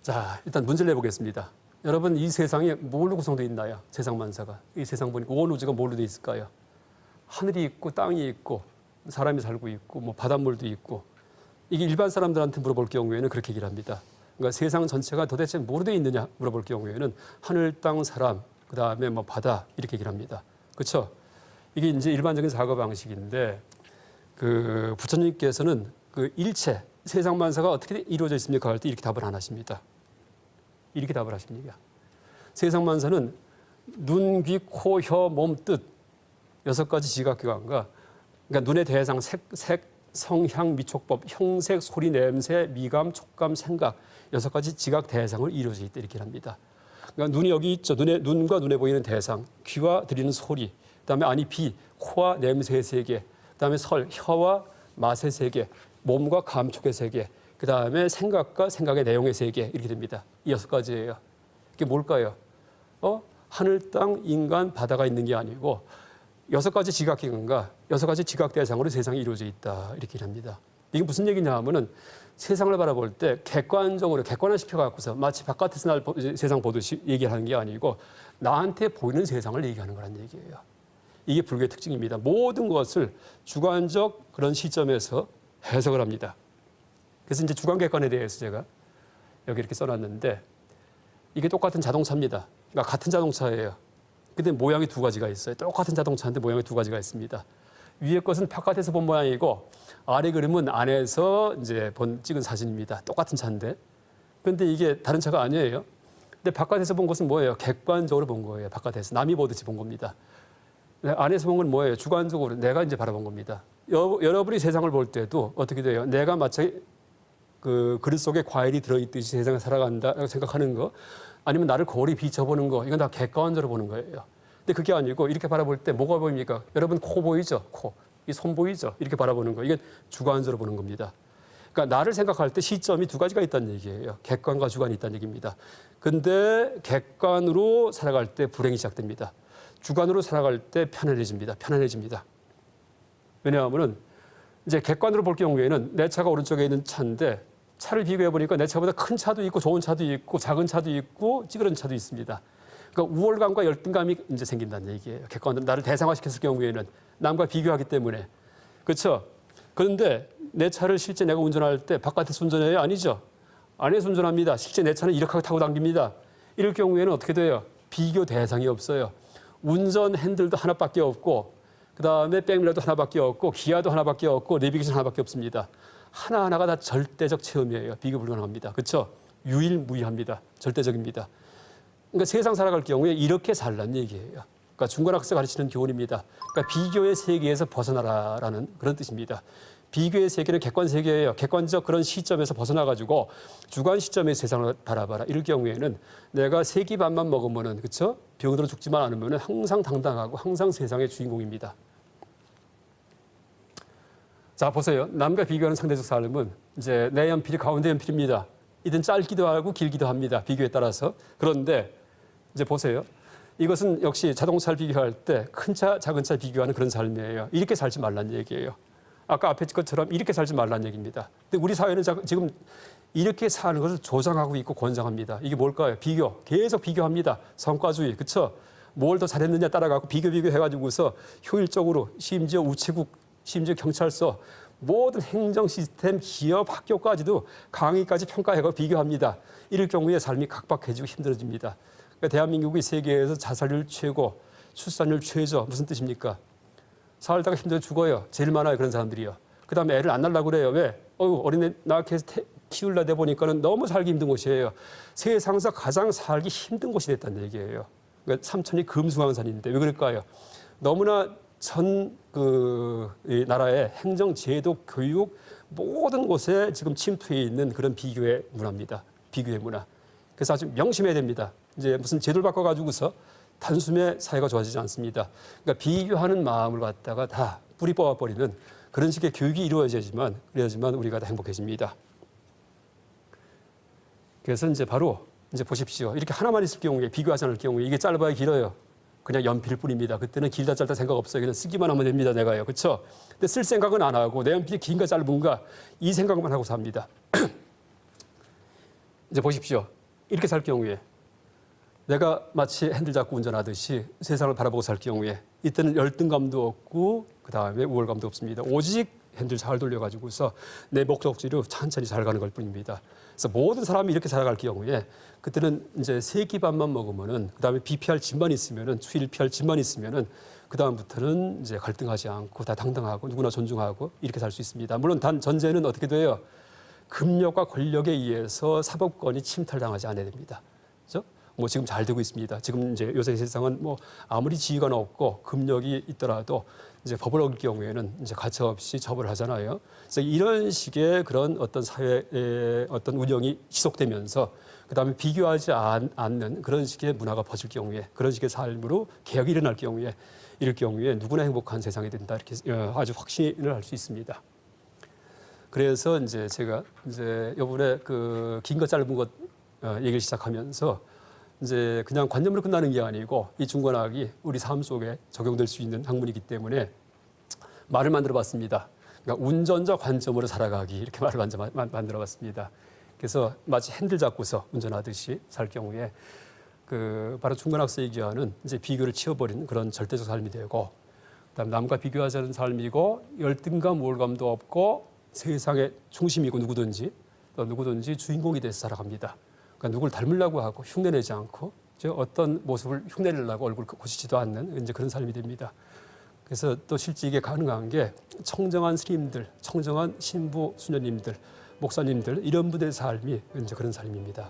자, 일단 문제를 내보겠습니다. 여러분, 이 세상에 뭘로 구성되어 있나요? 세상 만사가. 이 세상 보니까 온 우주가 뭘로 되어 있을까요? 하늘이 있고 땅이 있고 사람이 살고 있고 뭐 바닷물도 있고. 이게 일반 사람들한테 물어볼 경우에는 그렇게 얘기를 합니다. 그러니까 세상 전체가 도대체 뭐로 되어 있느냐 물어볼 경우에는 하늘, 땅, 사람, 그다음에 뭐 바다 이렇게 얘기를 합니다. 그렇죠? 이게 이제 일반적인 사고 방식인데 그 부처님께서는 그 일체 세상 만사가 어떻게 이루어져 있습니까? 할 때 이렇게 답을 안 하십니다. 이렇게 답을 하십니다. 세상 만사는 눈, 귀, 코, 혀, 몸, 뜻 6가지 지각기관과 그러니까 눈의 대상, 색, 성향, 미촉법, 형색, 소리, 냄새, 미감, 촉감, 생각 6가지 지각 대상을 이루어져 있다 이렇게 합니다. 그러니까 눈이 여기 있죠. 눈과 눈에 보이는 대상, 귀와 들리는 소리, 그다음에 안이 비, 코와 냄새의 세계, 그다음에 설, 혀와 맛의 세계, 몸과 감촉의 세계, 그다음에 생각과 생각의 내용의 세계 이렇게 됩니다. 이 6가지예요. 이게 뭘까요? 하늘, 땅, 인간, 바다가 있는 게 아니고 6가지 지각기관과 6가지 지각 대상으로 세상이 이루어져 있다 이렇게 합니다. 이게 무슨 얘기냐 하면은 세상을 바라볼 때 객관적으로 객관화시켜 갖고서 마치 바깥에서 세상 보듯이 얘기를 하는 게 아니고 나한테 보이는 세상을 얘기하는 거란 얘기예요. 이게 불교의 특징입니다. 모든 것을 주관적 그런 시점에서 해석을 합니다. 그래서 이제 주관객관에 대해서 제가 여기 이렇게 써놨는데 이게 똑같은 자동차입니다. 그러니까 같은 자동차예요. 근데 모양이 2가지가 있어요. 똑같은 자동차인데 모양이 2가지가 있습니다. 위에 것은 바깥에서 본 모양이고 아래 그림은 안에서 이제 찍은 사진입니다. 똑같은 차인데. 근데 이게 다른 차가 아니에요. 근데 바깥에서 본 것은 뭐예요? 객관적으로 본 거예요. 바깥에서 남이 보듯이 본 겁니다. 안에서 본 건 뭐예요? 주관적으로 내가 이제 바라본 겁니다. 여러분이 세상을 볼 때도 어떻게 돼요? 내가 마치 그 그릇 속에 과일이 들어있듯이 세상을 살아간다고 생각하는 거 아니면 나를 거울에 비춰보는 거 이건 다 객관적으로 보는 거예요. 근데 그게 아니고 이렇게 바라볼 때 뭐가 보입니까? 여러분 코 보이죠? 코. 이 손 보이죠? 이렇게 바라보는 거. 이게 주관적으로 보는 겁니다. 그러니까 나를 생각할 때 시점이 2가지가 있다는 얘기예요. 객관과 주관이 있다는 얘기입니다. 근데 객관으로 살아갈 때 불행이 시작됩니다. 주관으로 살아갈 때 편안해집니다. 왜냐하면은 이제 객관으로 볼 경우에는 내 차가 오른쪽에 있는 차인데 차를 비교해 보니까 내 차보다 큰 차도 있고 좋은 차도 있고 작은 차도 있고 찌그러진 차도 있습니다. 그러니까 우월감과 열등감이 이제 생긴다는 얘기예요. 객관으로 나를 대상화시켰을 경우에는 남과 비교하기 때문에. 그렇죠? 그런데 내 차를 실제 내가 운전할 때 바깥에서 운전해요? 아니죠. 안에서 운전합니다. 실제 내 차는 이렇게 타고 당깁니다. 이럴 경우에는 어떻게 돼요? 비교 대상이 없어요. 운전 핸들도 하나밖에 없고 그다음에 백미러도 하나밖에 없고 기아도 하나밖에 없고 내비게이션 하나밖에 없습니다. 하나하나가 다 절대적 체험이에요. 비교 불가능합니다. 그렇죠? 유일무이합니다. 절대적입니다. 그러니까 세상 살아갈 경우에 이렇게 살란 얘기예요. 그러니까 중간학생 가르치는 교훈입니다. 그러니까 비교의 세계에서 벗어나라라는 그런 뜻입니다. 비교의 세계는 객관 세계예요. 객관적 그런 시점에서 벗어나가지고 주관 시점의 세상을 바라봐라. 이럴 경우에는 내가 3끼 밥만 먹으면은 그렇죠? 병으로 죽지만 않으면은 항상 당당하고 항상 세상의 주인공입니다. 자 보세요. 남과 비교하는 상대적 삶은 이제 내 연필이 가운데 연필입니다. 이든 짧기도 하고 길기도 합니다. 비교에 따라서. 그런데 이제 보세요. 이것은 역시 자동차를 비교할 때 큰 차, 작은 차 비교하는 그런 삶이에요. 이렇게 살지 말란 얘기예요. 아까 앞에 것처럼 이렇게 살지 말란 얘기입니다. 근데 우리 사회는 지금 이렇게 사는 것을 조장하고 있고 권장합니다. 이게 뭘까요? 비교. 계속 비교합니다. 성과주의. 그렇죠? 뭘 더 잘했느냐 따라가고 비교해가지고서 효율적으로 심지어 우체국, 심지어 경찰서 모든 행정 시스템, 기업, 학교까지도 강의까지 평가해가고 비교합니다. 이럴 경우에 삶이 각박해지고 힘들어집니다. 그러니까 대한민국이 세계에서 자살률 최고, 출산율 최저. 무슨 뜻입니까? 살다가 힘들어 죽어요. 제일 많아요. 그런 사람들이요. 그다음에 애를 안 낳으려고 그래요. 왜? 어린애 낳게 해서 키우려다 보니까는 너무 살기 힘든 곳이에요. 세상에서 가장 살기 힘든 곳이 됐다는 얘기예요. 그러니까 삼천이 금수강산인데 왜 그럴까요? 너무나 전 나라의 행정, 제도, 교육 모든 곳에 지금 침투해 있는 그런 비교의 문화입니다. 비교의 문화. 그래서 아주 명심해야 됩니다. 이제 무슨 제도를 바꿔가지고서 단숨에 사회가 좋아지지 않습니다. 그러니까 비교하는 마음을 갖다가 다 뿌리 뽑아버리는 그런 식의 교육이 이루어져야지만 우리가 다 행복해집니다. 그래서 이제 바로 이제 보십시오. 이렇게 하나만 있을 경우에 비교하지 않을 경우에 이게 짧아야 길어요. 그냥 연필뿐입니다. 그때는 길다 짧다 생각 없어요. 그냥 쓰기만 하면 됩니다. 내가요. 그렇죠? 근데 쓸 생각은 안 하고 내 연필이 긴가 짧은가 이 생각만 하고 삽니다. 이제 보십시오. 이렇게 살 경우에 내가 마치 핸들 잡고 운전하듯이 세상을 바라보고 살 경우에 이때는 열등감도 없고 그다음에 우월감도 없습니다. 오직 핸들 잘 돌려가지고서 내 목적지로 천천히 잘 가는 걸 뿐입니다. 그래서 모든 사람이 이렇게 살아갈 경우에 그때는 이제 세끼밥만 먹으면은 그다음에 비 피할 짐만 있으면은 추위를 피할 짐만 있으면은 그다음부터는 이제 갈등하지 않고 다 당당하고 누구나 존중하고 이렇게 살 수 있습니다. 물론 단 전제는 어떻게 돼요? 금력과 권력에 의해서 사법권이 침탈당하지 않아야 됩니다. 그렇죠? 뭐 지금 잘 되고 있습니다. 지금 이제 요새 세상은 뭐 아무리 지위가 높고 금력이 있더라도 이제 법을 어길 경우에는 이제 가차없이 처벌을 하잖아요. 그래서 이런 식의 그런 어떤 사회의 어떤 운영이 지속되면서 그다음에 비교하지 않는 그런 식의 문화가 퍼질 경우에 그런 식의 삶으로 개혁이 일어날 경우에 이럴 경우에 누구나 행복한 세상이 된다 이렇게 아주 확신을 할 수 있습니다. 그래서 이제 제가 이제 이번에 그 긴 것 짧은 것 얘기를 시작하면서 이제 그냥 관념으로 끝나는 게 아니고 이 중권학이 우리 삶 속에 적용될 수 있는 학문이기 때문에 말을 만들어봤습니다. 그러니까 운전자 관점으로 살아가기 이렇게 말을 만들어봤습니다. 그래서 마치 핸들 잡고서 운전하듯이 살 경우에 그 바로 중권학에서 얘기하는 이제 비교를 치워버리는 그런 절대적 삶이 되고, 그다음 남과 비교하지 않은 삶이고 열등감, 우월감도 없고 세상의 중심이고 누구든지 주인공이 돼서 살아갑니다. 그러니까 누굴 닮으려고 하고 흉내내지 않고 어떤 모습을 흉내내려고 얼굴 고치지도 않는 이제 그런 삶이 됩니다. 그래서 또 실제 이게 가능한 게 청정한 스님들, 청정한 신부 수녀님들, 목사님들 이런 분들의 삶이 이제 그런 삶입니다.